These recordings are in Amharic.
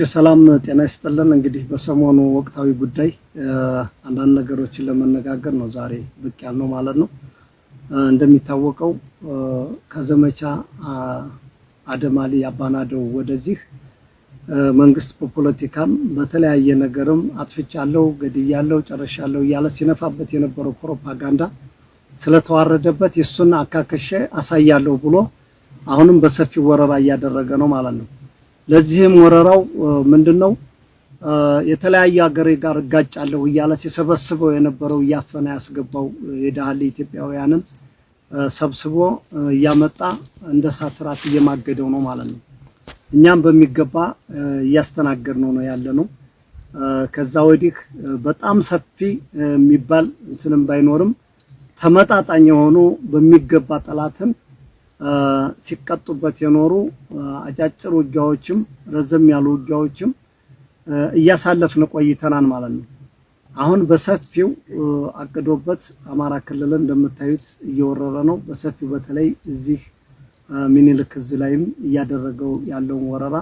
ሰላም ጤና ይስጥልን። እንግዲህ በሰሞኑ ወቅታዊ ጉዳይ አንዳንድ ነገሮችን ለመነጋገር ነው ዛሬ ብቅ ያልነው ማለት ነው። እንደሚታወቀው ከዘመቻ አደማሊ አባናደው ወደዚህ መንግስት በፖለቲካም በተለያየ ነገርም አጥፍቻለሁ፣ ገድያለሁ፣ ጨርሻለሁ እያለ ሲነፋበት የነበረው ፕሮፓጋንዳ ስለተዋረደበት የሱን አካከሸ አሳያለሁ ብሎ አሁንም በሰፊው ወረራ እያደረገ ነው ማለት ነው። ለዚህም ወረራው ምንድነው የተለያየ ሀገር ጋር ጋጫለሁ እያለ ሲሰበስበው የነበረው ያፈና ያስገባው የዳህሊ ኢትዮጵያውያንን ሰብስቦ ያመጣ እንደ ሳትራት እየማገደው ነው ማለት ነው። እኛም በሚገባ እያስተናገድነው ነው ያለነው። ከዛ ወዲህ በጣም ሰፊ የሚባል እንትንም ባይኖርም ተመጣጣኝ የሆኑ በሚገባ ጠላትን ሲቀጡበት የኖሩ አጫጭር ውጊያዎችም ረዘም ያሉ ውጊያዎችም እያሳለፍን ቆይተናል ማለት ነው። አሁን በሰፊው አቅዶበት አማራ ክልል እንደምታዩት እየወረረ ነው። በሰፊው በተለይ እዚህ ሚኒልክ እዝ ላይም እያደረገው ያለው ወረራ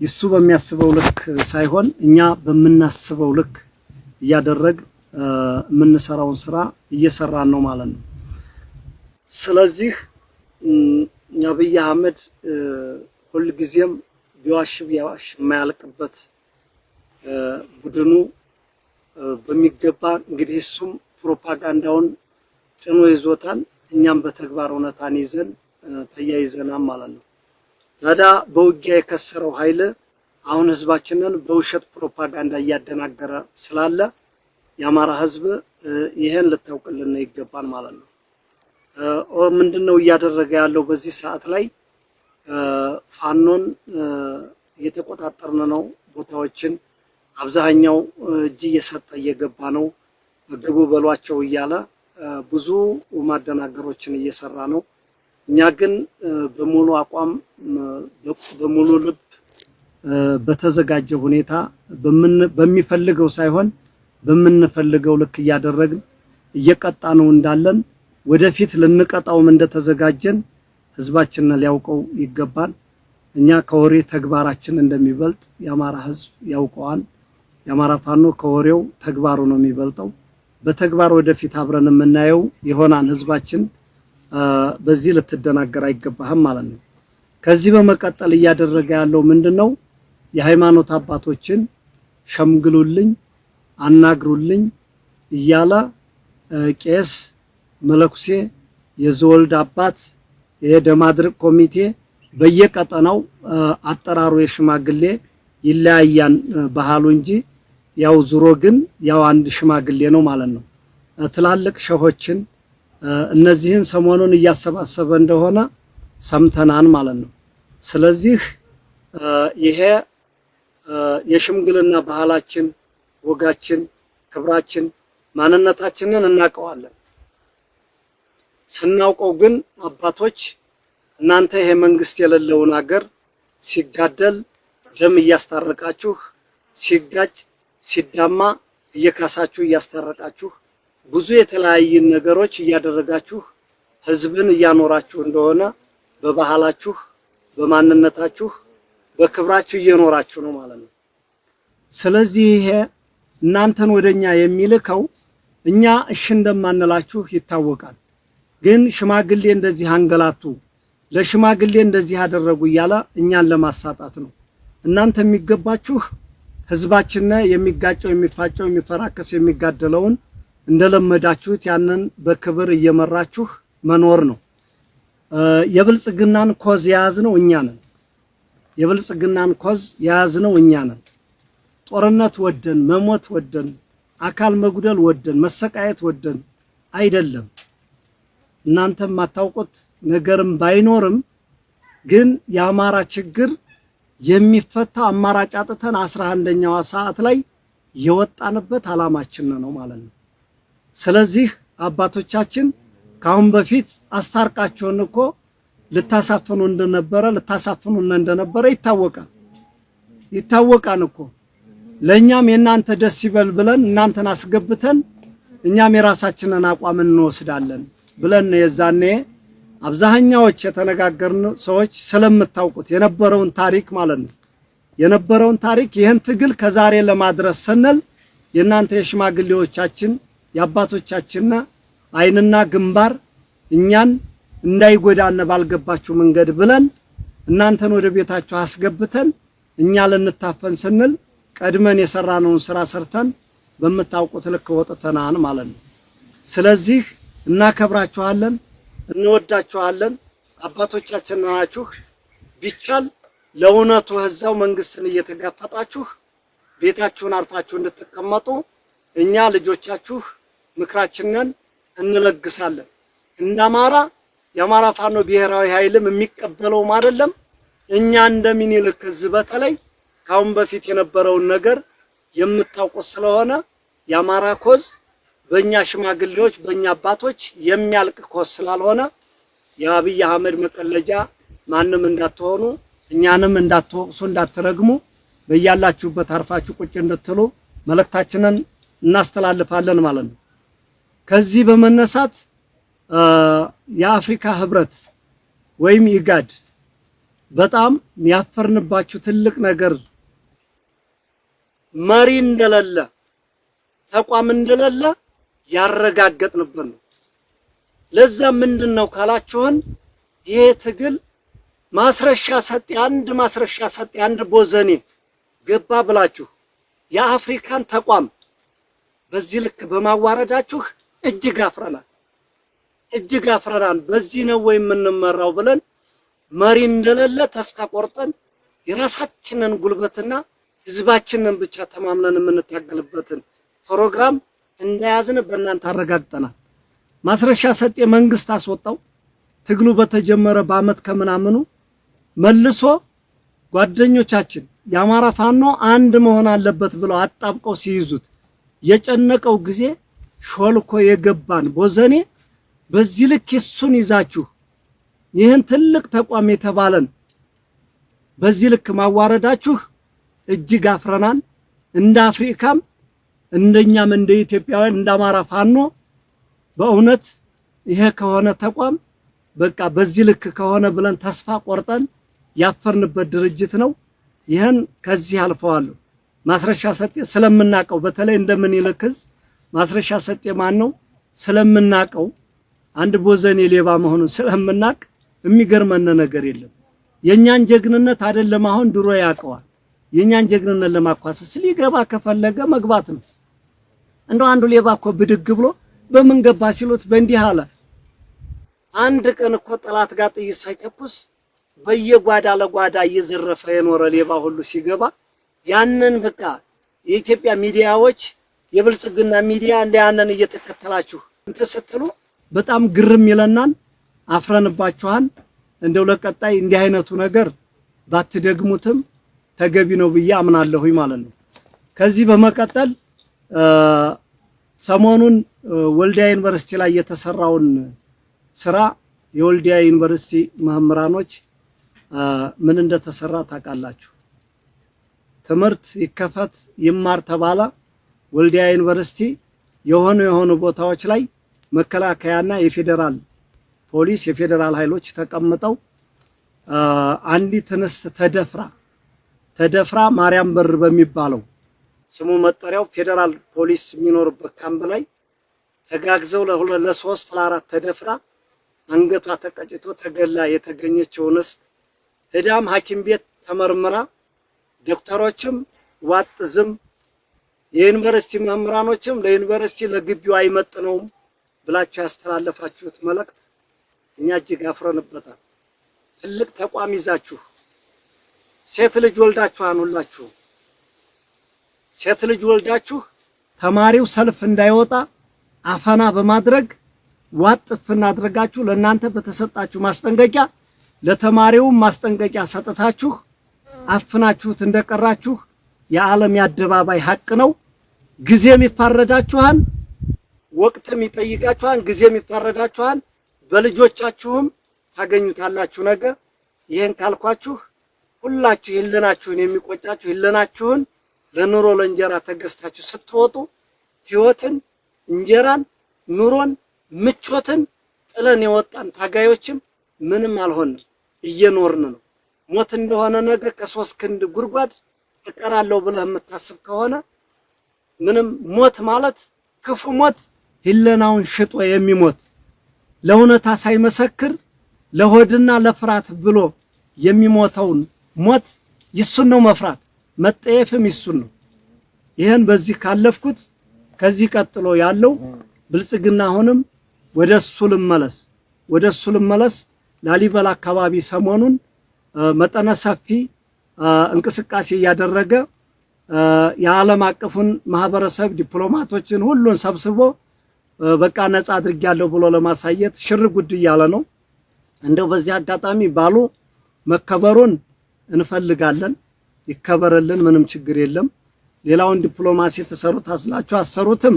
ይሱ በሚያስበው ልክ ሳይሆን እኛ በመናስበው ልክ እያደረግ የምንሰራውን ስራ እየሰራን ነው ማለት ነው። ስለዚህ አብይ አህመድ ሁሉ ጊዜም ቢዋሽ የማያልቅበት ቡድኑ በሚገባ እንግዲህ እሱም ፕሮፓጋንዳውን ጭኖ ይዞታል። እኛም በተግባር እውነታን ይዘን ተያይዘናል ማለት ነው። ታዲያ በውጊያ የከሰረው ኃይል አሁን ህዝባችንን በውሸት ፕሮፓጋንዳ እያደናገረ ስላለ የአማራ ህዝብ ይሄን ልታውቅልን ይገባል ማለት ነው። ምንድነው እያደረገ ያለው? በዚህ ሰዓት ላይ ፋኖን እየተቆጣጠርን ነው። ቦታዎችን አብዛኛው እጅ እየሰጠ እየገባ ነው። ግቡ በሏቸው እያለ ብዙ ማደናገሮችን እየሰራ ነው። እኛ ግን በሙሉ አቋም በሙሉ ልብ በተዘጋጀ ሁኔታ በሚፈልገው ሳይሆን በምንፈልገው ልክ እያደረግን እየቀጣ ነው እንዳለን ወደፊት ልንቀጣውም እንደተዘጋጀን ህዝባችንን ሊያውቀው ይገባል። እኛ ከወሬ ተግባራችን እንደሚበልጥ የአማራ ህዝብ ያውቀዋል። የአማራ ፋኖ ከወሬው ተግባሩ ነው የሚበልጠው። በተግባር ወደፊት አብረን የምናየው ይሆናል። ህዝባችን በዚህ ልትደናገር አይገባህም ማለት ነው። ከዚህ በመቀጠል እያደረገ ያለው ምንድነው? የሃይማኖት አባቶችን ሸምግሉልኝ፣ አናግሩልኝ እያለ ቄስ መለኩሴ የዘወልድ አባት የደማድርቅ ኮሚቴ በየቀጠናው አጠራሩ የሽማግሌ ይለያያን ባህሉ እንጂ ያው ዙሮ ግን ያው አንድ ሽማግሌ ነው ማለት ነው። ትላልቅ ሸሆችን እነዚህን ሰሞኑን እያሰባሰበ እንደሆነ ሰምተናን ማለት ነው። ስለዚህ ይሄ የሽምግልና ባህላችን፣ ወጋችን፣ ክብራችን፣ ማንነታችንን እናውቀዋለን። ስናውቀው ግን አባቶች እናንተ ይሄ መንግስት የሌለውን ሀገር ሲጋደል ደም እያስታረቃችሁ ሲጋጭ ሲዳማ እየካሳችሁ እያስታረቃችሁ ብዙ የተለያየ ነገሮች እያደረጋችሁ ህዝብን እያኖራችሁ እንደሆነ በባህላችሁ በማንነታችሁ በክብራችሁ እየኖራችሁ ነው ማለት ነው። ስለዚህ ይሄ እናንተን ወደኛ የሚልከው እኛ እሺ እንደማንላችሁ ይታወቃል። ግን ሽማግሌ እንደዚህ አንገላቱ ለሽማግሌ እንደዚህ ያደረጉ እያለ እኛን ለማሳጣት ነው። እናንተ የሚገባችሁ ህዝባችን የሚጋጨው የሚፋጨው የሚፈራከስ የሚጋደለውን እንደለመዳችሁት ያንን በክብር እየመራችሁ መኖር ነው። የብልጽግናን ኮዝ የያዝነው እኛ ነን። የብልጽግናን ኮዝ የያዝነው እኛ ነን። ጦርነት ወደን መሞት ወደን አካል መጉደል ወደን መሰቃየት ወደን አይደለም። እናንተም ማታውቁት ነገርም ባይኖርም ግን የአማራ ችግር የሚፈታ አማራጭ አጥተን 11ኛው ሰዓት ላይ የወጣንበት አላማችን ነው ማለት ነው። ስለዚህ አባቶቻችን ካሁን በፊት አስታርቃቸውን እኮ ልታሳፍኑ እንደነበረ ይታወቃል እኮ። ለኛም የናንተ ደስ ይበል ብለን እናንተን አስገብተን እኛም የራሳችንን አቋም እንወስዳለን ብለን የዛኔ አብዛኛዎች የተነጋገርን ሰዎች ስለምታውቁት የነበረውን ታሪክ ማለት ነው። የነበረውን ታሪክ ይህን ትግል ከዛሬ ለማድረስ ስንል የእናንተ የሽማግሌዎቻችን የአባቶቻችን አይንና ግንባር እኛን እንዳይጎዳነ ባልገባችሁ መንገድ ብለን እናንተን ወደ ቤታችሁ አስገብተን እኛ ልንታፈን ስንል ቀድመን የሰራነውን ስራ ሰርተን በመታውቁት ልክ ወጥተናን ማለት ነው። ስለዚህ እናከብራችኋለን፣ እንወዳችኋለን። አባቶቻችን ናችሁ። ቢቻል ለእውነቱ ህዛው መንግስትን እየተጋፈጣችሁ ቤታችሁን አርፋችሁ እንድትቀመጡ እኛ ልጆቻችሁ ምክራችንን እንለግሳለን። እንዳማራ የአማራ ፋኖ ብሔራዊ ኃይልም የሚቀበለውም አይደለም። እኛ እንደምኒልክ ህዝብ በተለይ ካሁን በፊት የነበረውን ነገር የምታውቁት ስለሆነ የአማራ ኮዝ በእኛ ሽማግሌዎች በእኛ አባቶች የሚያልቅ ኮዝ ስላልሆነ የአብይ አህመድ መቀለጃ ማንም እንዳትሆኑ፣ እኛንም እንዳትወቅሱ፣ እንዳትረግሙ በያላችሁበት አርፋችሁ ቁጭ እንድትሉ መልእክታችንን እናስተላልፋለን ማለት ነው። ከዚህ በመነሳት የአፍሪካ ህብረት ወይም ኢጋድ በጣም ያፈርንባችሁ ትልቅ ነገር መሪ እንደሌለ ተቋም እንደሌለ ያረጋገጥንበት ነው። ለዛ ምንድነው ካላችሁን ይሄ ትግል ማስረሻ ሰጤ አንድ ቦዘኔ ገባ ብላችሁ የአፍሪካን ተቋም በዚህ ልክ በማዋረዳችሁ እጅግ አፍረናል። በዚህ ነው ወይ የምንመራው ብለን መሪ እንደሌለ ተስፋ ቆርጠን የራሳችንን ጉልበትና ህዝባችንን ብቻ ተማምነን የምንታገልበትን ፕሮግራም እንደያዝን በእናንተ አረጋግጠናል። ማስረሻ ሰጤ መንግስት አስወጣው። ትግሉ በተጀመረ በአመት ከምናምኑ መልሶ ጓደኞቻችን የአማራ ፋኖ አንድ መሆን አለበት ብለው አጣብቀው ሲይዙት የጨነቀው ጊዜ ሾልኮ የገባን ቦዘኔ በዚህ ልክ እሱን ይዛችሁ ይህን ትልቅ ተቋም የተባለን በዚህ ልክ ማዋረዳችሁ እጅግ አፍረናል። እንደ አፍሪካም እንደኛም እንደ ኢትዮጵያውያን እንደ አማራ ፋኖ በእውነት ይሄ ከሆነ ተቋም በቃ በዚህ ልክ ከሆነ ብለን ተስፋ ቆርጠን ያፈርንበት ድርጅት ነው። ይህን ከዚህ አልፈዋለሁ። ማስረሻ ሰጤ ስለምናቀው በተለይ እንደምኒልክ ማስረሻ ሰጤ ማን ነው ስለምናቀው አንድ ቦዘኔ ሌባ መሆኑን ስለምናቅ የሚገርመን ነገር የለም። የኛን ጀግንነት አይደለም አሁን ድሮ ያቀዋል። የኛን ጀግንነት ለማኳሰስ ሊገባ ከፈለገ መግባት ነው። እንደው አንዱ ሌባ እኮ ብድግ ብሎ በምን ገባ ሲሉት በእንዲህ አለ። አንድ ቀን እኮ ጠላት ጋር ጥይት ሳይተኩስ በየጓዳ ለጓዳ እየዘረፈ የኖረ ሌባ ሁሉ ሲገባ ያንን በቃ የኢትዮጵያ ሚዲያዎች የብልጽግና ሚዲያ ያንን እየተከተላችሁ እንትን ስትሉ በጣም ግርም ይለናል። አፍረንባችኋል። እንደው ለቀጣይ እንዲህ አይነቱ ነገር ባትደግሙትም ተገቢ ነው ብዬ አምናለሁኝ ማለት ነው። ከዚህ በመቀጠል ሰሞኑን ወልዲያ ዩኒቨርሲቲ ላይ የተሰራውን ስራ የወልዲያ ዩኒቨርሲቲ መምህራኖች ምን እንደተሰራ ታውቃላችሁ። ትምህርት ይከፈት ይማር ተባለ። ወልዲያ ዩኒቨርሲቲ የሆኑ ቦታዎች ላይ መከላከያና የፌደራል ፖሊስ የፌደራል ኃይሎች ተቀምጠው አንዲት እንስት ተደፍራ ማርያም በር በሚባለው ስሙ መጠሪያው ፌደራል ፖሊስ የሚኖርበት ካምፕ ላይ ተጋግዘው ለሶስት ለአራት ተደፍራ አንገቷ ተቀጭቶ ተገላ የተገኘችው እንስት ሄዳም ሐኪም ቤት ተመርምራ ዶክተሮችም ዋጥ ዝም የዩኒቨርሲቲ መምህራኖችም ለዩኒቨርሲቲ ለግቢው አይመጥነውም ብላችሁ ያስተላለፋችሁት መልእክት እኛ እጅግ አፍረንበታል። ትልቅ ተቋም ይዛችሁ ሴት ልጅ ወልዳችኋን ሁላችሁ ሴት ልጅ ወልዳችሁ ተማሪው ሰልፍ እንዳይወጣ አፈና በማድረግ ዋጥፍና አድርጋችሁ ለእናንተ በተሰጣችሁ ማስጠንቀቂያ ለተማሪው ማስጠንቀቂያ ሰጥታችሁ አፍናችሁት እንደቀራችሁ የዓለም ያደባባይ ሐቅ ነው። ጊዜም ይፋረዳችኋል፣ ወቅትም ይጠይቃችኋል፣ ጊዜም ይፋረዳችኋል። በልጆቻችሁም ታገኙታላችሁ ነገር። ይሄን ካልኳችሁ ሁላችሁ ይለናችሁን የሚቆጫችሁ ይለናችሁን ለኑሮ ለእንጀራ ተገዝታችሁ ስትወጡ ህይወትን እንጀራን ኑሮን ምቾትን ጥለን የወጣን ታጋዮችም ምንም አልሆንም እየኖርን ነው። ሞት እንደሆነ ነገር ከ3 ክንድ ጉድጓድ እቀራለሁ ብለህ የምታስብ ከሆነ ምንም ሞት ማለት ክፉ ሞት ህለናውን ሽጦ የሚሞት ለእውነታ ሳይመሰክር ለሆድና ለፍራት ብሎ የሚሞተውን ሞት ይሱን ነው መፍራት መጠየፍም ይሱን ነው። ይሄን በዚህ ካለፍኩት ከዚህ ቀጥሎ ያለው ብልጽግና አሁንም ወደሱ ልመለስ ላሊበላ አካባቢ ሰሞኑን መጠነ ሰፊ እንቅስቃሴ እያደረገ የዓለም አቀፉን ማህበረሰብ ዲፕሎማቶችን ሁሉን ሰብስቦ በቃ ነፃ አድርጊያለሁ ብሎ ለማሳየት ሽር ጉድ እያለ ነው። እንደው በዚህ አጋጣሚ ባሉ መከበሩን እንፈልጋለን። ይከበረልን፣ ምንም ችግር የለም። ሌላውን ዲፕሎማሲ ተሰሩት አስላችሁ አሰሩትም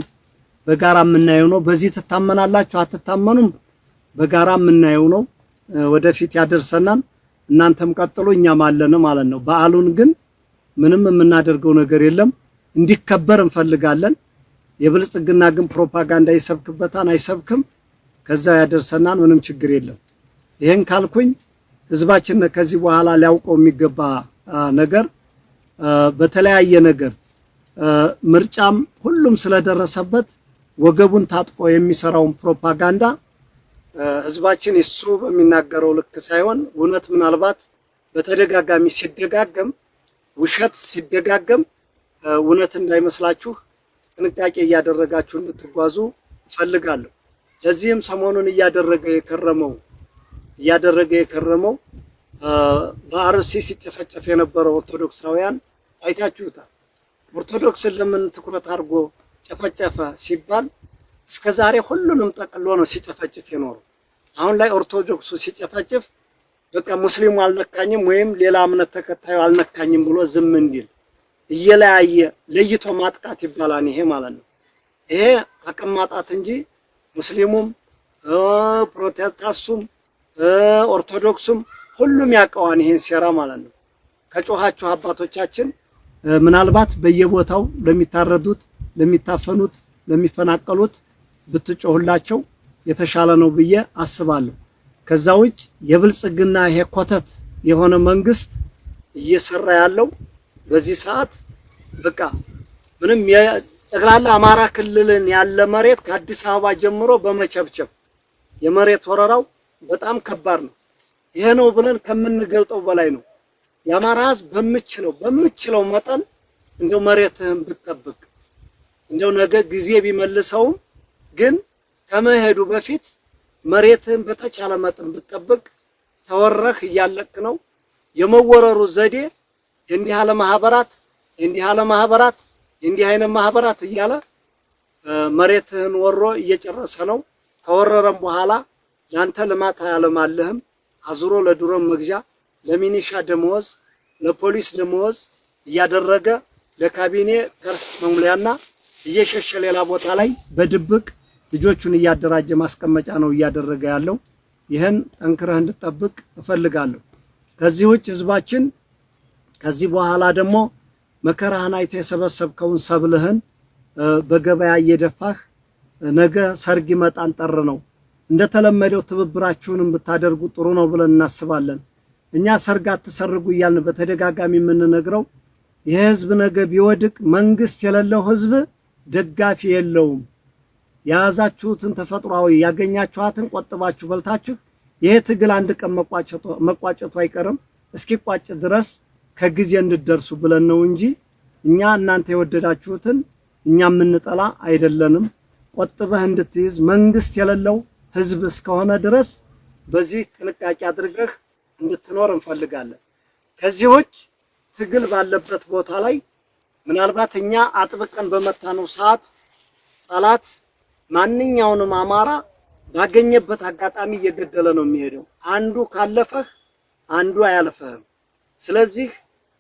በጋራ የምናየው ነው። በዚህ ትታመናላችሁ አትታመኑም በጋራ የምናየው ነው። ወደፊት ያደርሰናል። እናንተም ቀጥሉ እኛም አለን ማለት ነው። በዓሉን ግን ምንም የምናደርገው ነገር የለም። እንዲከበር እንፈልጋለን። የብልጽግና ግን ፕሮፓጋንዳ ይሰብክበታል አይሰብክም፣ ከዛ ያደርሰናል። ምንም ችግር የለም። ይሄን ካልኩኝ ህዝባችን ከዚህ በኋላ ሊያውቀው የሚገባ ነገር በተለያየ ነገር ምርጫም ሁሉም ስለደረሰበት ወገቡን ታጥቆ የሚሰራውን ፕሮፓጋንዳ ህዝባችን እሱ በሚናገረው ልክ ሳይሆን እውነት ምናልባት በተደጋጋሚ ሲደጋገም ውሸት ሲደጋገም እውነት እንዳይመስላችሁ ጥንቃቄ እያደረጋችሁ እንድትጓዙ እፈልጋለሁ። ለዚህም ሰሞኑን እያደረገ የከረመው በአርሲ ሲጨፈጨፍ የነበረው ኦርቶዶክሳውያን አይታችሁታል። ኦርቶዶክስን ለምን ትኩረት አድርጎ ጨፈጨፈ ሲባል እስከዛሬ ሁሉንም ጠቅሎ ነው ሲጨፈጭፍ የኖረው። አሁን ላይ ኦርቶዶክሱ ሲጨፈጭፍ በቃ ሙስሊሙ አልነካኝም ወይም ሌላ እምነት ተከታዩ አልነካኝም ብሎ ዝም እንዲል እየለያየ ለይቶ ማጥቃት ይባላል። ይሄ ማለት ነው። ይሄ አቅም ማጣት እንጂ ሙስሊሙም ፕሮቴስታንቱም ኦርቶዶክሱም ሁሉም ያውቀዋል ይሄን ሴራ ማለት ነው። ከጮኻችሁ አባቶቻችን ምናልባት በየቦታው ለሚታረዱት፣ ለሚታፈኑት፣ ለሚፈናቀሉት ብትጮህላቸው የተሻለ ነው ብዬ አስባለሁ። ከዛ ውጭ የብልጽግና ይሄ ኮተት የሆነ መንግስት እየሰራ ያለው በዚህ ሰዓት በቃ ምንም ጠቅላላ አማራ ክልልን ያለ መሬት ከአዲስ አበባ ጀምሮ በመቸብቸብ የመሬት ወረራው በጣም ከባድ ነው። ይሄ ነው ብለን ከምንገልጠው በላይ ነው። የአማራ ህዝብ በምችለው መጠን እንደው መሬትህን ብትጠብቅ እንደው ነገ ጊዜ ቢመልሰውም ግን ከመሄዱ በፊት መሬትህን በተቻለ መጠን ብትጠብቅ ተወረህ እያለክ ነው። የመወረሩ ዘዴ የእንዲህ አይነት ማህበራት እያለ መሬትህን ወሮ እየጨረሰ ነው። ከወረረም በኋላ ያንተ ልማት አያለማልህም። አዙሮ ለድሮም መግዣ፣ ለሚኒሻ ደመወዝ፣ ለፖሊስ ደመወዝ እያደረገ ለካቢኔ ተርስ መሙሊያና እየሸሸ ሌላ ቦታ ላይ በድብቅ ልጆቹን እያደራጀ ማስቀመጫ ነው እያደረገ ያለው። ይሄን ጠንክረህ እንድትጠብቅ እፈልጋለሁ። ከዚህ ውጭ ህዝባችን ከዚህ በኋላ ደግሞ መከራህን አይተህ የሰበሰብከውን ሰብልህን በገበያ እየደፋህ ነገ ሰርግ ይመጣን ጠር ነው እንደተለመደው ትብብራችሁንም ብታደርጉ ጥሩ ነው ብለን እናስባለን። እኛ ሰርግ አትሰርጉ እያልን በተደጋጋሚ የምንነግረው ይሄ ህዝብ ነገ ቢወድቅ መንግስት የሌለው ህዝብ ደጋፊ የለውም። ያዛችሁትን ተፈጥሯዊ ያገኛችኋትን ቆጥባችሁ በልታችሁ ይሄ ትግል አንድ ቀን መቋጨቱ አይቀርም። እስኪቋጭ ድረስ ከጊዜ እንድደርሱ ብለን ነው እንጂ እኛ እናንተ የወደዳችሁትን እኛ የምንጠላ አይደለንም። ቆጥበህ እንድትይዝ መንግስት የሌለው ህዝብ እስከሆነ ድረስ በዚህ ጥንቃቄ አድርገህ እንድትኖር እንፈልጋለን። ከዚህ ውጭ ትግል ባለበት ቦታ ላይ ምናልባት እኛ አጥብቀን በመታነው ሰዓት ጠላት ማንኛውንም አማራ ባገኘበት አጋጣሚ እየገደለ ነው የሚሄደው። አንዱ ካለፈህ አንዱ አያልፈህም። ስለዚህ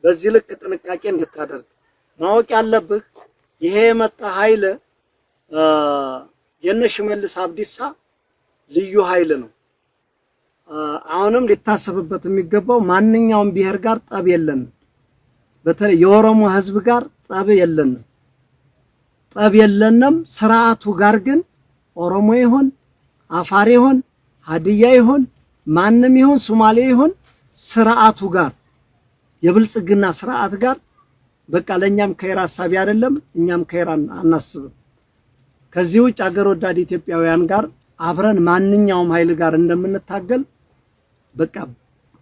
በዚህ ልክ ጥንቃቄ እንድታደርግ ማወቅ ያለብህ ይሄ የመጣ ኃይል የሽመልስ አብዲሳ ልዩ ኃይል ነው። አሁንም ሊታሰብበት የሚገባው ማንኛውም ብሔር ጋር ጠብ የለንም። በተለይ የኦሮሞ ህዝብ ጋር ጠብ የለንም። ስርዓቱ ጋር ግን ኦሮሞ ይሁን አፋር ይሁን ሀዲያ ይሁን ማንም ይሁን ሶማሌ ይሁን ስርዓቱ ጋር የብልጽግና ስርዓት ጋር በቃ ለኛም ከይራ ሐሳቢ አይደለም እኛም ከይራን አናስብም ከዚህ ውጭ አገር ወዳድ ኢትዮጵያውያን ጋር አብረን ማንኛውም ኃይል ጋር እንደምንታገል በቃ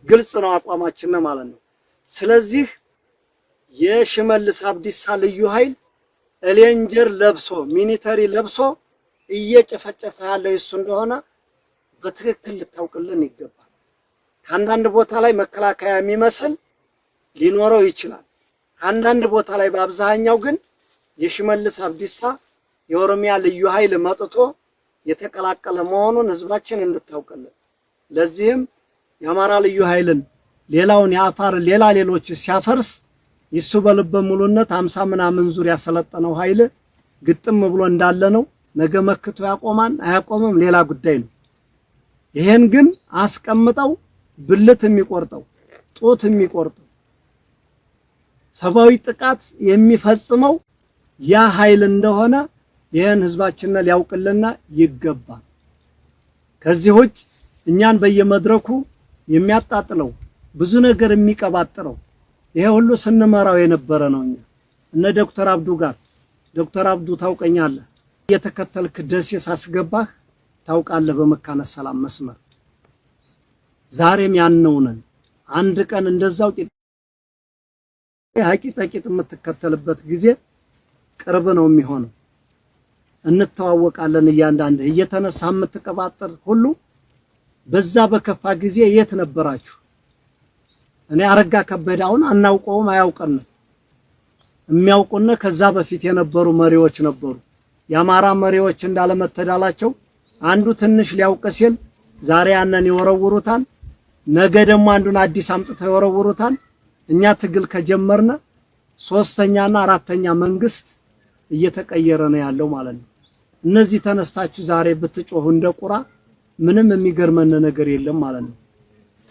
ግልጽ ነው አቋማችን ነው ማለት ነው ስለዚህ የሽመልስ አብዲሳ ልዩ ኃይል ሬንጀር ለብሶ ሚሊተሪ ለብሶ እየጨፈጨፈ ያለው እሱ እንደሆነ በትክክል ልታውቅልን ይገባል አንዳንድ ቦታ ላይ መከላከያ የሚመስል ሊኖረው ይችላል አንዳንድ ቦታ ላይ በአብዛኛው ግን የሽመልስ አብዲሳ የኦሮሚያ ልዩ ኃይል መጥቶ የተቀላቀለ መሆኑን ህዝባችን እንድታውቅልን ለዚህም የአማራ ልዩ ኃይልን ሌላውን ያፋር ሌሎች ሲያፈርስ ይሱ በልበ ሙሉነት 50 ምናምን ዙሪያ ሰለጠነው ኃይል ግጥም ብሎ እንዳለ ነው ነገ መክቶ ያቆማን አያቆምም ሌላ ጉዳይ ነው ይሄን ግን አስቀምጠው ብልት የሚቆርጠው ጦት የሚቆርጠው ሰባዊ ጥቃት የሚፈጽመው ያ ኃይል እንደሆነ ይሄን ህዝባችንን ሊያውቅልና ይገባል ከዚህ ውጭ እኛን በየመድረኩ የሚያጣጥለው ብዙ ነገር የሚቀባጥረው ይሄ ሁሉ ስንመራው የነበረ ነው እነ ዶክተር አብዱ ጋር ዶክተር አብዱ ታውቀኛለህ የተከተልክ ደሴ ሳስገባህ ታውቃለህ በመካነ ሰላም መስመር ዛሬም ያነውነን አንድ ቀን እንደዛው ሀቂቀት የምትከተልበት ጊዜ ቅርብ ነው የሚሆነው እንተዋወቃለን እያንዳንዱ እየተነሳ የምትቀባጥር ሁሉ በዛ በከፋ ጊዜ የት ነበራችሁ እኔ አረጋ ከበዳውን አናውቀውም አያውቀንም የሚያውቁነ ከዛ በፊት የነበሩ መሪዎች ነበሩ ያማራ መሪዎች እንዳለመተዳላቸው አንዱ ትንሽ ሊያውቅ ሲል ዛሬ ያነን ይወረውሩታል ነገ ደግሞ አንዱን አዲስ አምጥተው ይወረውሩታል እኛ ትግል ከጀመርነ ሶስተኛና አራተኛ መንግስት እየተቀየረ ነው ያለው ማለት ነው እነዚህ ተነስታችሁ ዛሬ ብትጮሁ እንደቁራ ምንም የሚገርመን ነገር የለም ማለት ነው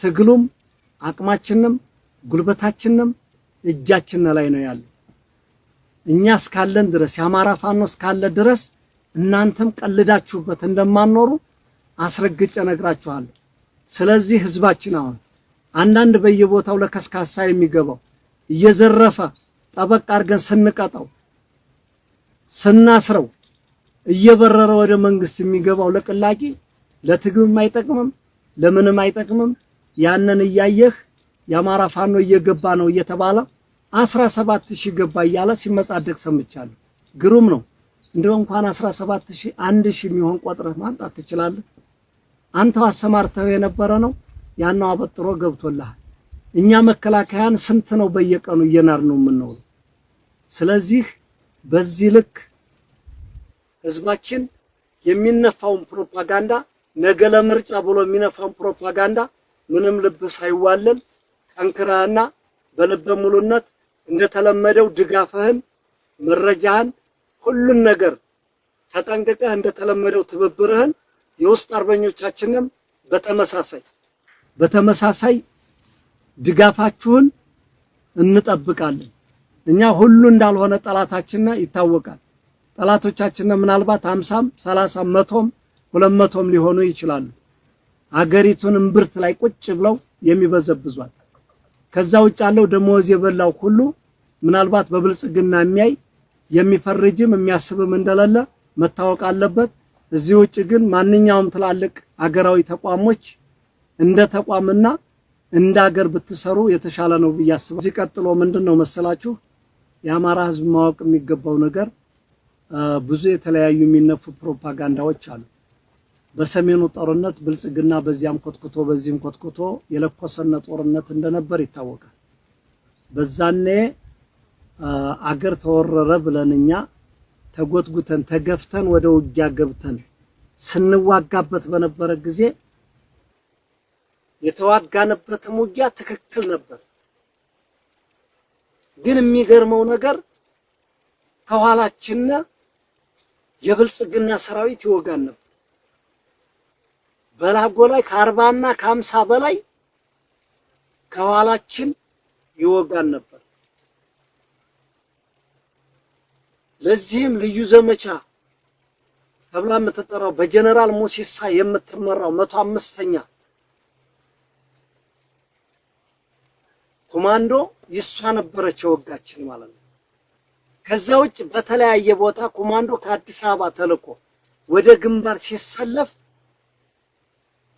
ትግሉም አቅማችንም ጉልበታችንም እጃችን ላይ ነው ያለው እኛ እስካለን ድረስ ያማራ ፋኖ እስካለ ድረስ እናንተም ቀልዳችሁበት እንደማንኖሩ አስረግጬ ነግራችኋለሁ ስለዚህ ህዝባችን አሁን አንዳንድ በየቦታው ለከስካሳ የሚገባው እየዘረፈ ጠበቅ አድርገን ስንቀጣው ስናስረው እየበረረ ወደ መንግስት የሚገባው ለቅላቂ ለትግምም አይጠቅምም ለምንም አይጠቅምም ያንን እያየህ ያማራ ፋኖ እየገባ ነው እየተባለ 17000 ገባ እያለ ሲመጻደቅ ሰምቻለሁ ግሩም ነው እንደው እንኳን 17000 1000 የሚሆን ቆጥረህ ማንጣት ትችላለህ አንተው አሰማርተው የነበረ ነው ያናው አበጥሮ ገብቶልሃል እኛ መከላከያን ስንት ነው በየቀኑ እየናር ነው የምንኖር ስለዚህ በዚህ ልክ ህዝባችን የሚነፋውን ፕሮፓጋንዳ ነገ ለምርጫ ብሎ የሚነፋውን ፕሮፓጋንዳ ምንም ልብ ሳይዋለል ጠንክረህና በልበ ሙሉነት እንደተለመደው ድጋፍህን መረጃህን ሁሉን ነገር ተጠንቅቀህ እንደተለመደው ትብብርህን የውስጥ አርበኞቻችንም በተመሳሳይ ድጋፋችሁን እንጠብቃለን እኛ ሁሉ እንዳልሆነ ጠላታችንና ይታወቃል ጠላቶቻችን ምናልባት 50 30 100 200 ሊሆኑ ይችላሉ አገሪቱን እምብርት ላይ ቁጭ ብለው የሚበዘብዟል ከዛ ውጭ ያለው ደሞዝ የበላው ሁሉ ምናልባት በብልጽግና የሚያይ የሚፈርጅም የሚያስብም እንደሌለ መታወቅ አለበት እዚህ ውጭ ግን ማንኛውም ትላልቅ አገራዊ ተቋሞች እንደ ተቋምና እንደ ሀገር ብትሰሩ የተሻለ ነው ብያስባለሁ እዚህ ቀጥሎ ምንድነው መሰላችሁ ያማራ ህዝብ ማወቅ የሚገባው ነገር ብዙ የተለያዩ የሚነፉ ፕሮፓጋንዳዎች አሉ በሰሜኑ ጦርነት ብልጽግና በዚያም ኮትኩቶ በዚህም ኮትኩቶ የለኮሰነ ጦርነት እንደነበር ይታወቃል በዛኔ አገር ተወረረ ብለንኛ ተጎትጉተን ተገፍተን ወደ ውጊያ ገብተን ስንዋጋበት በነበረ ጊዜ የተዋጋንበት ውጊያ ትክክል ነበር ግን የሚገርመው ነገር ከኋላችን የብልጽግና ሰራዊት ይወጋን ነበር በላጎ ላይ ከ40 እና ከ50 በላይ ከኋላችን ይወጋን ነበር ለዚህም ልዩ ዘመቻ ተብላ የምትጠራው በጀነራል ሙሲሳ የምትመራው 105ኛ ኮማንዶ ይሷ ነበረች ወጋችን ማለት ነው። ከዛ ውጭ በተለያየ ቦታ ኮማንዶ ከአዲስ አበባ ተልቆ ወደ ግንባር ሲሰለፍ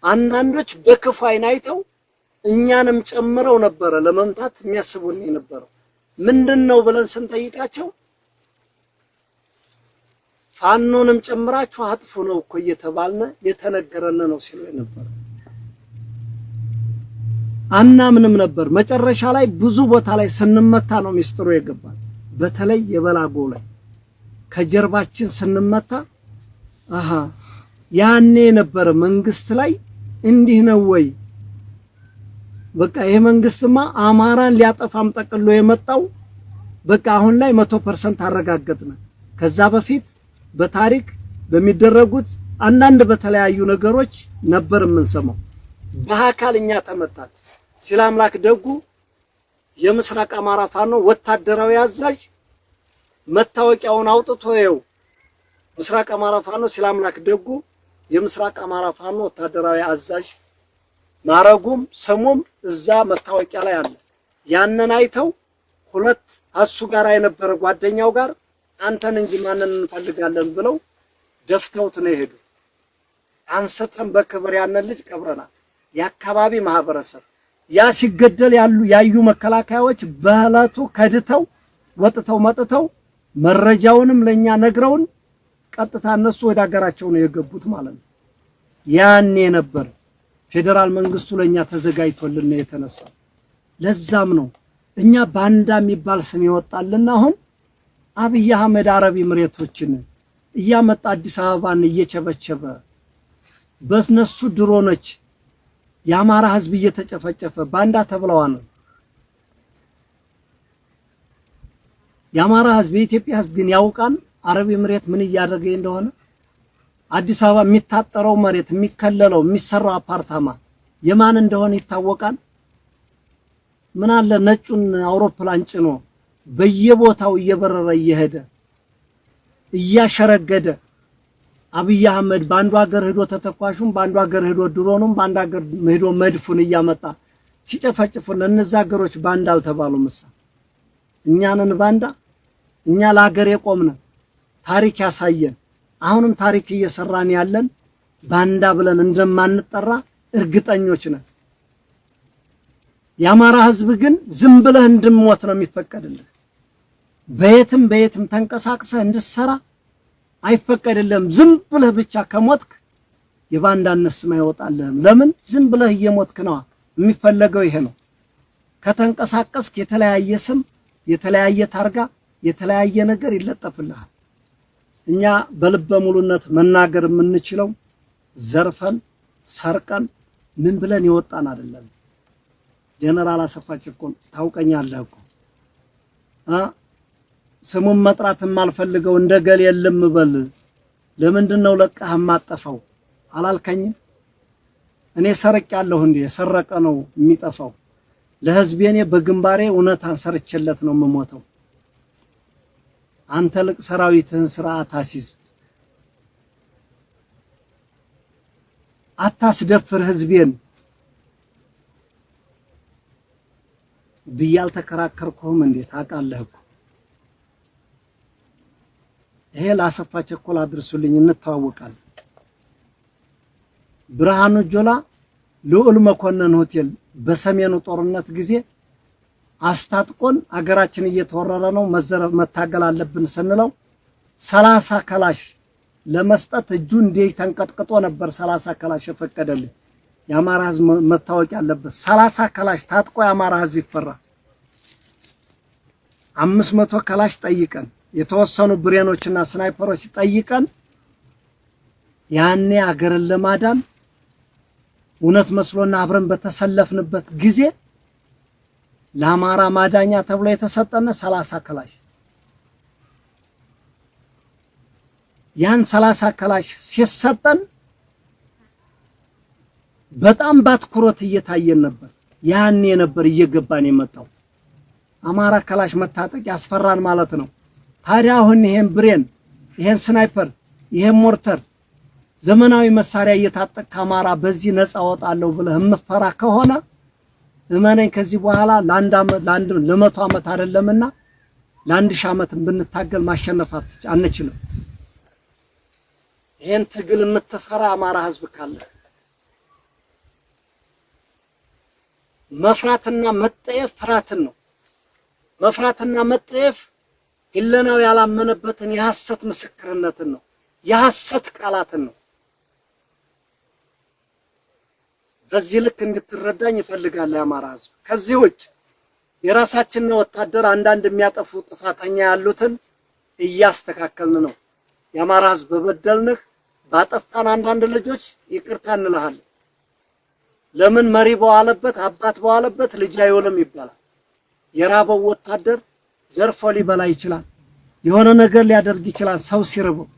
አንዳንዶች በክፉ አይን አይተው እኛንም ጨምረው ነበረ ለመምታት የሚያስቡን የነበረው። ምንድነው ብለን ስንጠይቃቸው ፋኖንም ጨምራችሁ አጥፉ ነው እኮ እየተባልነ የተነገረን ነው ሲሉ ነበር። አናምንም ነበር። መጨረሻ ላይ ብዙ ቦታ ላይ ስንመታ ነው ሚስጥሩ የገባል። በተለይ የበላጎ ላይ ከጀርባችን ስንመታ ያኔ ነበር መንግስት ላይ እንዲህ ነው ወይ በቃ ይሄ መንግስትማ አማራን ሊያጠፋም ጠቅሎ የመጣው በቃ አሁን ላይ 100% አረጋግጠና ከዛ በፊት በታሪክ በሚደረጉት አንዳንድ በተለያዩ ነገሮች ነበር የምንሰማው። በአካልኛ ተመታን ሲል አምላክ ደጉ የምስራቅ አማራ ፋኖ ወታደራዊ አዛዥ መታወቂያውን አውጥቶ ይው ምስራቅ አማራ ፋኖ ሲል አምላክ ደጉ የምስራቅ አማራ ፋኖ ወታደራዊ አዛዥ ማረጉም ስሙም እዛ መታወቂያ ላይ አለ። ያንን አይተው ሁለት አሱ ጋር የነበረ ጓደኛው ጋር አንተን እንጂ ማንን እንፈልጋለን ብለው ደፍተውት ነው የሄዱት። አንስተን በክብር ያንን ልጅ ቀብረናል። የአካባቢ ማህበረሰብ ያ ሲገደል ያዩ መከላከያዎች በህላቱ ከድተው ወጥተው መጥተው መረጃውንም ለኛ ነግረውን ቀጥታ እነሱ ወደ ሀገራቸው ነው የገቡት ማለት ነው። ያኔ ነበር ፌደራል መንግስቱ ለኛ ተዘጋጅቶልን የተነሳው። ለዛም ነው እኛ ባንዳ የሚባል ስም ይወጣልና አሁን አብይ አህመድ አረብ ኤምሬቶችን እያመጣ አዲስ አበባን እየቸበቸበ በእነሱ ድሮኖች የአማራ ህዝብ እየተጨፈጨፈ ባንዳ ተብለዋል። የአማራ ህዝብ የኢትዮጵያ ህዝብ ግን ያውቃል አረብ ኤምሬት ምን እያደረገ እንደሆነ። አዲስ አበባ የሚታጠረው መሬት የሚከለለው የሚሰራው አፓርታማ የማን እንደሆነ ይታወቃል። ምን አለ ነጩን አውሮፕላን ጭኖ በየቦታው እየበረረ እየሄደ እያሸረገደ አብይ አህመድ ባንዱ ሀገር ሄዶ ተተኳሹም ባንዱ ሀገር ሄዶ ድሮኑም ባንዱ ሀገር ሄዶ መድፉን እያመጣ ሲጨፈጭፉን እነዛ ሀገሮች ባንዳ አልተባሉም። እኛንን ባንዳ እኛ ለሀገር የቆምነ ታሪክ ያሳየን አሁንም ታሪክ እየሰራን ያለን ባንዳ ብለን እንደማንጠራ እርግጠኞች ነን። የአማራ ህዝብ ግን ዝም ብለህ እንድሞት ነው የሚፈቀድልህ። በየትም ተንቀሳቅሰህ እንድትሰራ አይፈቀድልህም። ዝም ብለህ ብቻ ከሞትክ የባንዳነት ስም አይወጣልህም። ለምን ዝም ብለህ እየሞትክ ነው? የሚፈለገው ይሄ ነው። ከተንቀሳቀስክ የተለያየ ስም የተለያየ ታርጋ የተለያየ ነገር ይለጠፍልሃል። እኛ በልበ ሙሉነት መናገር የምንችለው ዘርፈን ሰርቀን ምን ብለን ይወጣን አይደለም። ጀነራል አሰፋ ቸኮል ታውቀኛለህ እኮ ስሙን መጥራት የማልፈልገው እንደገል የለም በል ለምንድነው ለቀህ ማጠፋው አላልከኝም? እኔ ሰርቅ ያለሁ እንዴ የሰረቀ ነው የሚጠፋው። ለህዝቤ እኔ በግንባሬ እውነታን ሰርችለት ነው የምሞተው። አንተ ልቅ ሰራዊትህን ስርዓት አሲዝ አታስደፍር ህዝቤን ብያል ተከራከርኩም እንዴ ታውቃለህ እኮ። ይሄ ለአሰፋ ቸኮል አድርሱልኝ እንተዋወቃለን። ብርሃኑ ጆላ ልዑል መኮንን ሆቴል በሰሜኑ ጦርነት ጊዜ አስታጥቆን አገራችን እየተወረረ ነው መታገል አለብን ስንለው 30 ከላሽ ለመስጠት እጁ እንዴ ተንቀጥቅጦ ነበር። 30 ከላሽ የፈቀደልኝ የአማራ ህዝብ መታወቅ ያለበት 30 ከላሽ ታጥቆ የአማራ ህዝብ ይፈራ። 500 ከላሽ ጠይቀን የተወሰኑ ብሬኖችና ስናይፐሮች ጠይቀን ያኔ አገርን ለማዳን እውነት መስሎና አብረን በተሰለፍንበት ጊዜ ለአማራ ማዳኛ ተብሎ የተሰጠነ 30 ከላሽ ያን 30 ከላሽ ሲሰጠን በጣም ባትኩሮት እየታየን ነበር። ያኔ ነበር እየገባን የመጣው አማራ ከላሽ መታጠቅ ያስፈራን ማለት ነው። ታዲያ አሁን ይሄን ብሬን ይሄን ስናይፐር ይሄን ሞርተር ዘመናዊ መሳሪያ እየታጠቅ አማራ በዚህ ነፃ ወጣለው ብለህ የምፈራ ከሆነ እመነኝ ከዚህ በኋላ ለመቶ ዓመት አይደለምና ለ1000 ዓመት ብንታገል ማሸነፍ አንችልም። ይሄን ትግል የምትፈራ አማራ ህዝብ ካለ መፍራትና መጠየፍ ፍራትን ነው። መፍራትና መጠየፍ ህሊናው ያላመነበትን የሐሰት ምስክርነትን ነው፣ የሐሰት ቃላትን ነው። በዚህ ልክ እንድትረዳኝ ይፈልጋል የአማራ ህዝብ። ከዚህ ውጭ የራሳችንን ወታደር አንዳንድ የሚያጠፉ ጥፋተኛ ያሉትን እያስተካከልን ነው። የአማራ ህዝብ በበደልንህ ባጠፋን አንዳንድ ልጆች ይቅርታ እንልሃለን። ለምን መሪ በዋለበት አባት በዋለበት ልጅ አይውልም ይባላል። የራበው ወታደር ዘርፎ ሊበላ ይችላል፣ የሆነ ነገር ሊያደርግ ይችላል ሰው ሲርበው።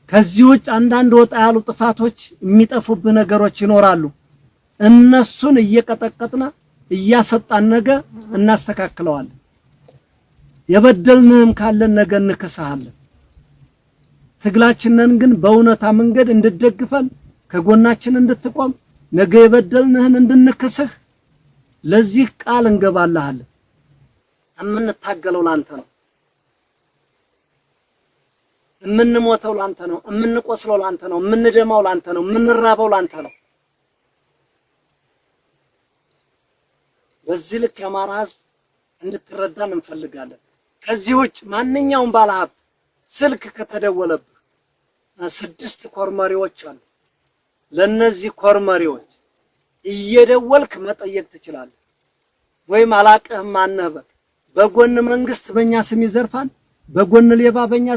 ከዚህ ውጭ አንዳንድ ወጣ ያሉ ጥፋቶች የሚጠፉብህ ነገሮች ይኖራሉ። እነሱን እየቀጠቀጥና እያሰጣን ነገ እናስተካክለዋለን። የበደልንህም ካለን ነገ እንክስሃለን። ትግላችንን ግን በእውነታ መንገድ እንድትደግፈን ከጎናችን እንድትቆም ነገ የበደልንህን እንድንክስህ ለዚህ ቃል እንገባልሃለን። የምንታገለው ላንተ ነው። የምንሞተው ላንተ ነው። የምንቆስለው ላንተ ነው። የምንደማው ላንተ ነው። የምንራበው ላንተ ነው። በዚህ ልክ የአማራ ህዝብ እንድትረዳን እንፈልጋለን። ከዚህ ውጭ ማንኛውም ባለሀብት ስልክ ከተደወለብህ 6 ኮርመሪዎች አሉ። ለነዚህ ኮርመሪዎች እየደወልክ መጠየቅ ትችላለህ። ወይም አላቀህም ማነህ በጎን መንግስት በእኛ ስም ይዘርፋን፣ በጎን ሌባ በእኛ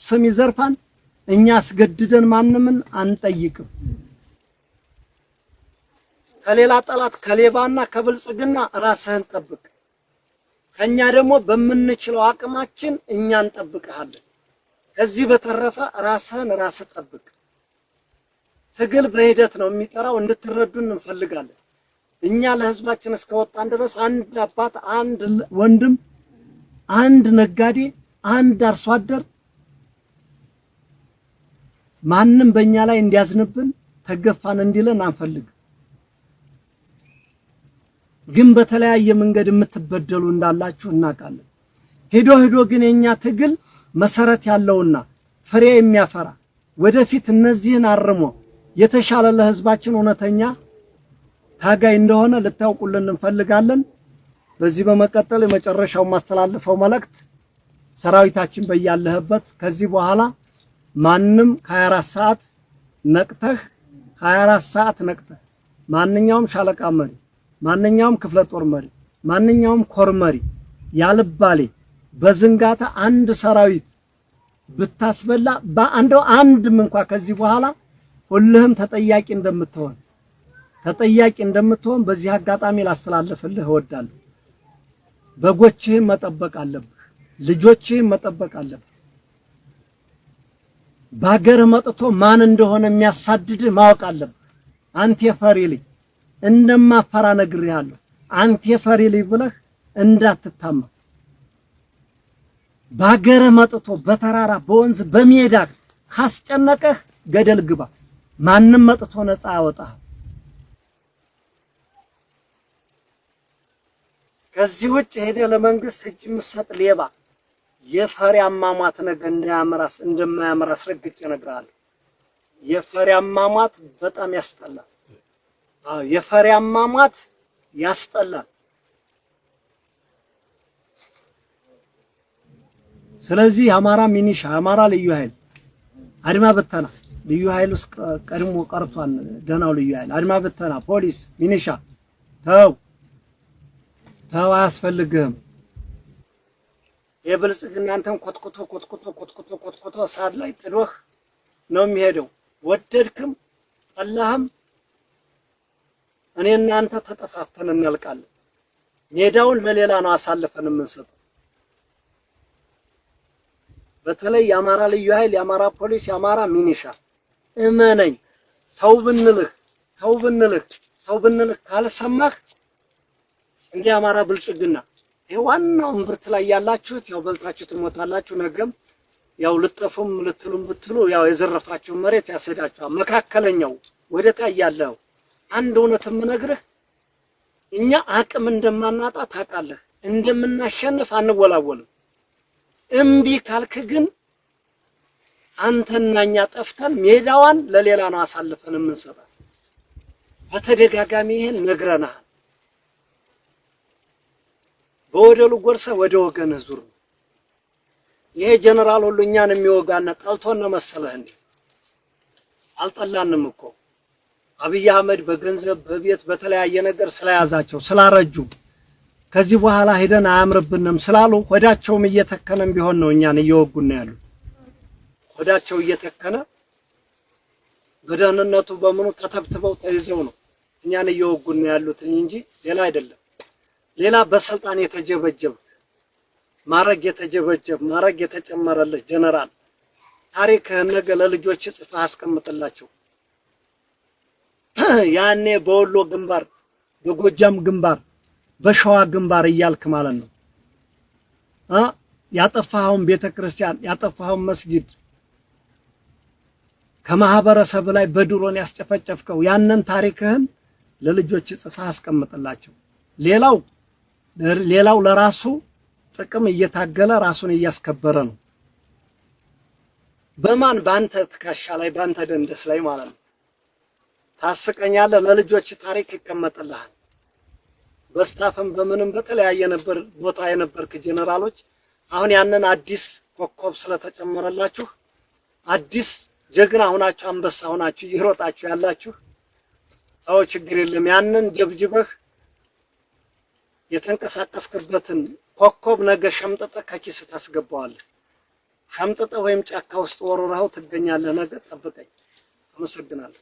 ስም ይዘርፋን። እኛ አስገድደን ማንምን አንጠይቅም። ከሌላ ጠላት ከሌባና ከብልጽግና ራስህን ጠብቅ። ከኛ ደግሞ በምንችለው አቅማችን እኛ እንጠብቅሃለን። ከዚህ በተረፈ ራስህን ራስህ ጠብቅ። ትግል በሂደት ነው የሚጠራው፣ እንድትረዱን እንፈልጋለን። እኛ ለህዝባችን እስከወጣን ድረስ አንድ አባት፣ አንድ ወንድም፣ አንድ ነጋዴ፣ አንድ አርሶ አደር ማንም በእኛ ላይ እንዲያዝንብን ተገፋን እንዲለን አንፈልግም። ግን በተለያየ መንገድ የምትበደሉ እንዳላችሁ እናውቃለን። ሄዶ ግን የኛ ትግል መሰረት ያለውና ፍሬ የሚያፈራ ወደፊት እነዚህን አርሞ የተሻለ ለህዝባችን እውነተኛ ታጋይ እንደሆነ ልታውቁልን እንፈልጋለን። በዚህ በመቀጠል የመጨረሻው ማስተላለፈው መልእክት ሰራዊታችን በያለህበት ከዚህ በኋላ ማንም 24 ሰዓት ነቅተህ 24 ሰዓት ነቅተህ ማንኛውም ሻለቃ መሪ፣ ማንኛውም ክፍለ ጦር መሪ፣ ማንኛውም ኮር መሪ ያልባሌ በዝንጋታ አንድ ሰራዊት ብታስበላ አንድም እንኳን ከዚህ በኋላ ሁሉም ተጠያቂ እንደምትሆን በዚህ አጋጣሚ ላስተላልፍልህ እወዳለሁ። በጎችህን መጠበቅ አለብህ። ልጆችህን መጠበቅ አለብህ። ባገር መጥቶ ማን እንደሆነ የሚያሳድድህ ማወቅ አለብህ። አንተ ፈሪ ልጅ እንደማፈራ ነግሬሃለሁ። አንተ ፈሪ ልጅ ብለህ እንዳትታማ። ባገር መጥቶ በተራራ በወንዝ በሜዳ ካስጨነቀህ ገደል ግባ። ማንም መጥቶ ነፃ ያወጣህ። ከዚህ ውጭ ሄደ ለመንግስት እጅ ምሰጥ ሌባ የፈሪ አሟሟት ነገር እንደማያምር አስረግጬ እነግርሃለሁ። የፈሪ አሟሟት በጣም ያስጠላል። የፈሪ አሟሟት ያስጠላል። ስለዚህ የአማራ ሚኒሻ፣ የአማራ ልዩ ኃይል፣ አድማ በተና ልዩ ኃይል ውስጥ ቀድሞ ቀርቷል። ደናው ልዩ ኃይል፣ አድማ በተና፣ ፖሊስ፣ ሚኒሻ ተው አያስፈልግህም። የብልጽግና አንተን ኮትኩቶ ሳር ላይ ጥሎህ ነው የሚሄደው። ወደድክም ጠላህም እኔና አንተ ተጠፋፍተን እናልቃለን። ሜዳውን ለሌላ ነው አሳልፈን የምንሰጠው። በተለይ የአማራ ልዩ ኃይል፣ የአማራ ፖሊስ፣ የአማራ ሚኒሻ እመነኝ፣ ተው ብንልህ ካልሰማህ እንደ አማራ ብልጽግና ዋናው እምብርት ላይ ያላችሁት ያው በልታችሁ ትሞታላችሁ። ነገም ያው ልጠፉም ልትሉም ብትሉ ያው የዘረፋችሁ መሬት ያሰዳችኋል። መካከለኛው ወደታ ያለው አንድ እውነት የምነግርህ እኛ አቅም እንደማናጣ ታውቃለህ። እንደምናሸንፍ አንወላወልም። እምቢ ካልክ ግን አንተና እኛ ጠፍተን ሜዳዋን ለሌላ ነው አሳልፈን የምንሰጣት። በተደጋጋሚ ይሄን ነግረናል። በወደሉ ጎርሰ ወደ ወገን ዙር። ይሄ ጀነራል ሁሉ እኛን የሚወጋና ጠልቶን ነው መሰለህ እንዴ? አልጠላንም እኮ አብይ አህመድ በገንዘብ በቤት በተለያየ ነገር ስለያዛቸው ስላረጁ ከዚህ በኋላ ሄደን አያምርብንም ስላሉ ወዳቸውም እየተከነም ቢሆን ነው እኛን እየወጉና ያሉ። ወዳቸው እየተከነ በደህንነቱ በመኑ ተተብትበው ተይዘው ነው እኛን እየወጉና ያሉት እንጂ ሌላ አይደለም። ሌላ በስልጣን የተጀበጀበ ማረግ የተጀበጀበ ማረግ የተጨመረለት ጀነራል ታሪክህን ነገ ለልጆች ጽፈህ አስቀምጥላቸው። ያኔ በወሎ ግንባር፣ በጎጃም ግንባር፣ በሸዋ ግንባር እያልክ ማለት ነው ያጠፋኸውን ቤተክርስቲያን ያጠፋኸውን መስጊድ ከማህበረሰብ ላይ በድሮን ያስጨፈጨፍከው ያንን ታሪክህን ለልጆች ጽፈህ አስቀምጥላቸው። ሌላው ለራሱ ጥቅም እየታገለ ራሱን እያስከበረ ነው። በማን ባንተ ትከሻ ላይ ባንተ ደንደስ ላይ ማለት ነው። ታስቀኛለህ። ለልጆች ታሪክ ይቀመጥልሃል። በስታፍም በምንም በተለያየ ነበር ቦታ የነበርክ ጀነራሎች አሁን ያንን አዲስ ኮከብ ስለተጨመረላችሁ አዲስ ጀግና ሆናችሁ አንበሳ ሆናችሁ ይሮጣችሁ ያላችሁ አው ችግር የለም። ያንን ጀብጅበህ የተንቀሳቀስክበትን ኮከብ ነገ ሸምጠጠ ከኪስ ታስገባዋለህ። ሸምጠጠ ወይም ጫካ ውስጥ ወሮራው ትገኛለህ። ነገ ጠብቀኝ። አመሰግናለሁ።